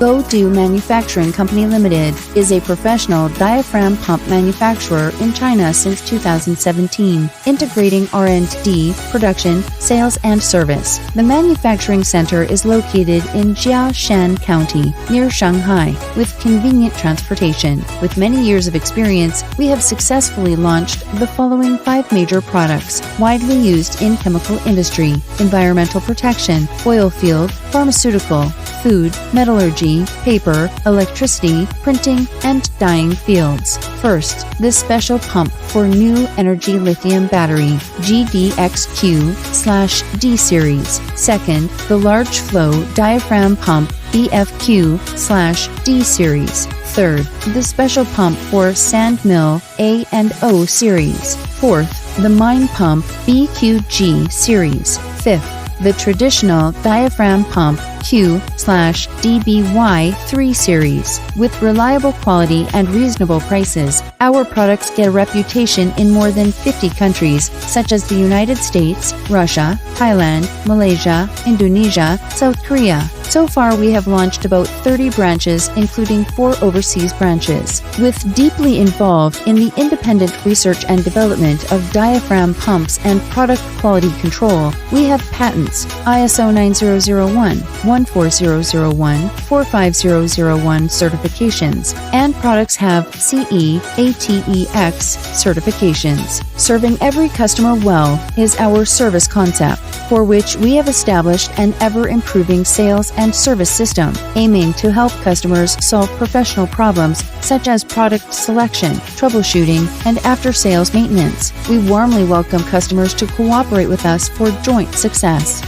GODO Manufacturing Company Limited is a professional diaphragm pump manufacturer in China since 2017, integrating R&D, production, sales, and service. The manufacturing center is located in Jiashan County, near Shanghai, with convenient transportation. With many years of experience, we have successfully launched the following 5 major products, widely used in chemical industry, environmental protection, oil field, pharmaceutical, food, metallurgy, paper, electricity, printing, and dyeing fields. First, this special pump for new energy lithium battery, GDXQ/D series. Second, the large flow diaphragm pump, BFQ/D series. Third, the special pump for sand mill, A&O series. Fourth, the mine pump, BQG series. Fifth, the traditional diaphragm pump, Q/DBY3 series. With reliable quality and reasonable prices, our products get a reputation in more than 50 countries, such as the United States, Russia, Thailand, Malaysia, Indonesia, South Korea. So far, we have launched about 30 branches, including 4 overseas branches. With deeply involved in the independent research and development of diaphragm pumps and product quality control, we have patents, ISO 9001, 14001, 45001 certifications, and products have CE, ATEX certifications. Serving every customer well is our service concept, for which we have established an ever-improving sales and service system, aiming to help customers solve professional problems such as product selection, troubleshooting, and after-sales maintenance. We warmly welcome customers to cooperate with us for joint success.